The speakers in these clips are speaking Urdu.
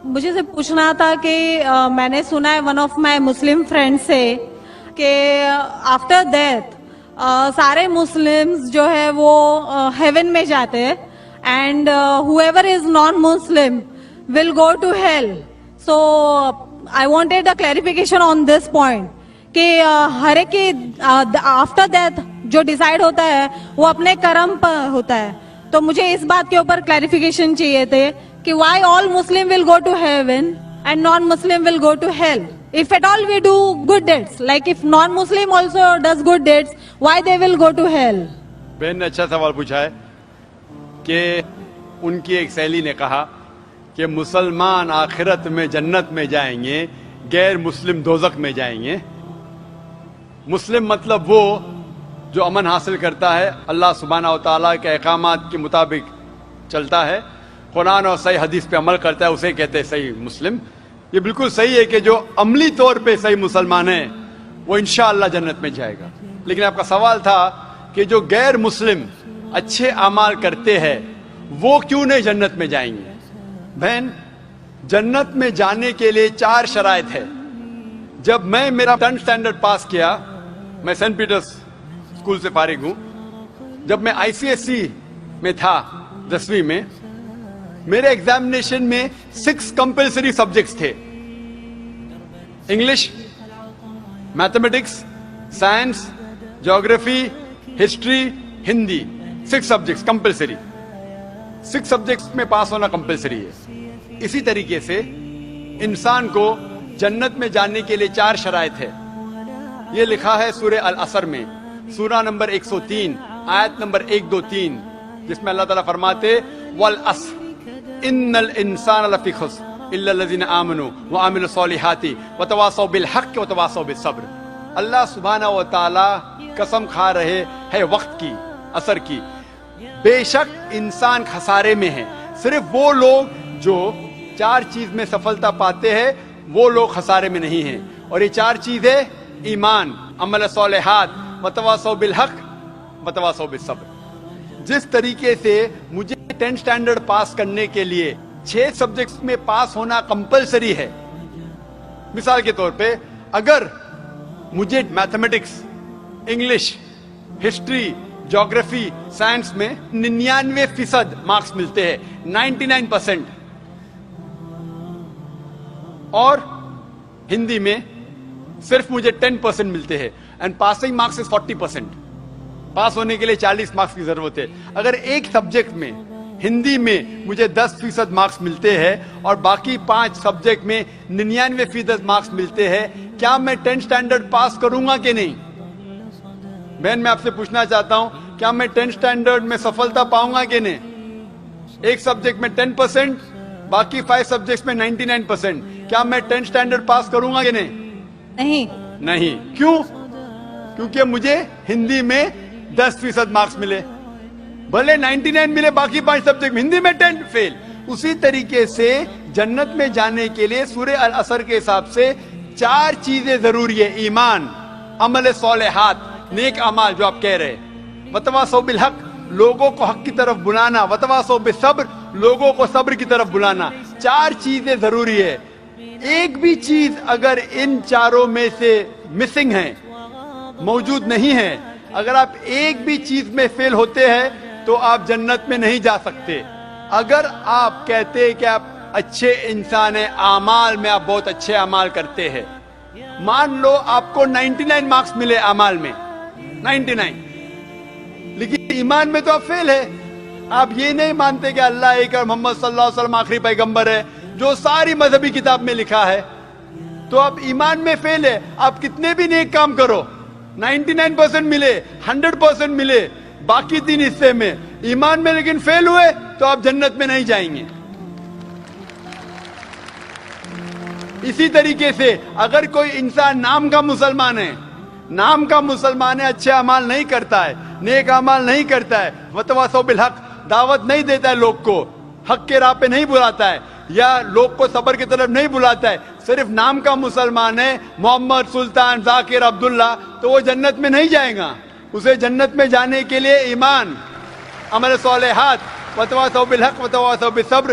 مجھے سے پوچھنا تھا کہ میں نے سنا ہے one of my Muslim friend سے کہ آفٹر ڈیتھ سارے مسلمز جو ہے وہ ہیون میں جاتے ہیں and whoever is non-Muslim will go to hell. So I wanted a clarification on this point کہ ہر ایک کی آفٹر ڈیتھ جو ڈیسائیڈ ہوتا ہے وہ اپنے کرم پر ہوتا ہے. تو مجھے اس بات کے اوپر کلیریفیکیشن چاہیے تھے کہ why all Muslim will go to heaven and non Muslim will go to hell. If at all we do good deeds, like if non-Muslim also does good deeds, why they will go to hell? بہن نے اچھا سوال پوچھا ہے کہ ان کی ایک سہیلی نے کہا کہ مسلمان آخرت میں جنت میں جائیں گے، غیر مسلم دوزخ میں جائیں گے. مسلم مطلب وہ جو امن حاصل کرتا ہے، اللہ سبحانہ و تعالیٰ کے احکامات کے مطابق چلتا ہے، قرآن اور صحیح حدیث پہ عمل کرتا ہے، اسے کہتے ہیں صحیح مسلم. یہ بالکل صحیح ہے کہ جو عملی طور پہ صحیح مسلمان ہے وہ انشاءاللہ جنت میں جائے گا. لیکن آپ کا سوال تھا کہ جو غیر مسلم اچھے اعمال کرتے ہیں وہ کیوں نہیں جنت میں جائیں گے؟ بہن، جنت میں جانے کے لیے 4 شرائط ہے. جب میں میرا 10th اسٹینڈرڈ پاس کیا، میں سینٹ پیٹرز اسکول سے فارغ ہوں. جب میں ICSE میں تھا 10ویں میں، میرے ایگزامینیشن میں 6 کمپلسری سبجیکٹس تھے: English, mathematics, science, geography, history, Hindi. 6 subjects compulsory. 6 subjects میں پاس ہونا کمپلسری ہے. اسی طریقے سے انسان کو جنت میں جانے کے لیے 4 شرائط ہے. یہ لکھا ہے سورہ العصر میں، سورہ نمبر 103 آیت نمبر 1 2 3، جس میں اللہ تعالیٰ فرماتے والعصر ان الانسان لفی خسر الا الذین آمنوا وعملوا الصالحات وتواصوا بالحق وتواصوا بالصبر. اللہ سبحانہ و تعالی قسم کھا رہے ہے وقت کی، عصر کی. بے شک انسان خسارے میں ہے. صرف وہ لوگ جو 4 چیز میں سفلتا پاتے ہیں وہ لوگ خسارے میں نہیں ہیں. اور یہ 4 چیزیں ایمان، عمل صالحات، وتواصوا بالحق، وتواصوا بالصبر. جس طریقے سے مجھے 10th اسٹینڈرڈ پاس کرنے کے لیے 6 سبجیکٹس میں پاس ہونا کمپلسری ہے. مثال کے طور پہ اگر مجھے mathematics, English, history, geography, science میں 99% مارکس ملتے ہیں، 99%، اور ہندی میں صرف مجھے 10% ملتے ہیں، اینڈ پاسنگ مارکس از 40%. پاس ہونے کے لیے 40 مارکس کی ضرورت ہے. اگر ایک سبجیکٹ میں، ہندی میں مجھے 10% مارکس ملتے ہیں اور باقی 5 سبجیکٹ میں 99% مارکس ملتے ہیں، کیا میں 10th اسٹینڈرڈ پاس کروں گا کہ نہیں؟ بہن، میں آپ سے پوچھنا چاہتا ہوں، کیا میں 10th اسٹینڈرڈ میں سفلتا پاؤں گا کہ نہیں؟ ایک سبجیکٹ میں 10%، باقی 5 سبجیکٹس میں 99%، کیا میں 10th اسٹینڈرڈ پاس کروں گا کہ نہیں؟ نہیں. کیوں؟ کیونکہ مجھے ہندی میں 10% مارکس ملے، بھلے 99 ملے باقی 5 سبجیکٹ میں، ہندی میں 10 فیل. اسی طریقے سے جنت میں جانے کے لیے سورہ العصر کے حساب سے 4 چیزیں ضروری ہے: ایمان، عمل صالحات، نیک اعمال جو آپ کہہ رہے، وتواصوا بالحق، لوگوں کو حق کی طرف بلانا، وتواصوا بالصبر، لوگوں کو صبر کی طرف بلانا. 4 چیزیں ضروری ہے. ایک بھی چیز اگر ان 4 میں سے مسنگ ہے، موجود نہیں ہے، اگر آپ ایک بھی چیز میں فیل ہوتے ہیں تو آپ جنت میں نہیں جا سکتے. اگر آپ کہتے ہیں کہ آپ اچھے انسان ہیں، اعمال میں آپ بہت اچھے اعمال کرتے ہیں، مان لو آپ کو 99 مارکس ملے اعمال میں، 99، لیکن ایمان میں تو آپ فیل ہے. آپ یہ نہیں مانتے کہ اللہ ایک اور محمد صلی اللہ علیہ وسلم آخری پیغمبر ہے جو ساری مذہبی کتاب میں لکھا ہے، تو آپ ایمان میں فیل ہے. آپ کتنے بھی نیک کام کرو، 99% ملے، 100% ملے، باقی 3 حصے میں ایمان میں لیکن فیل ہوئے تو آپ جنت میں نہیں جائیں گے. اسی طریقے سے اگر کوئی انسان نام کا مسلمان ہے، اچھے اعمال نہیں کرتا ہے، نیک اعمال نہیں کرتا ہے، وتواصوا بالحق، دعوت نہیں دیتا ہے، لوگ کو حق کے راہ پہ نہیں بلاتا ہے، یا لوگ کو صبر کی طرف نہیں بلاتا ہے، صرف نام کا مسلمان ہے، محمد، سلطان، ذاکر، عبداللہ، تو وہ جنت میں نہیں جائے گا. اسے جنت میں جانے کے لیے ایمان، عمل صالحات، وتواصوا بالحق وتواصوا بالصبر،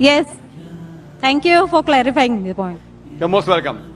Yes. Thank you for clarifying the point. You're most welcome.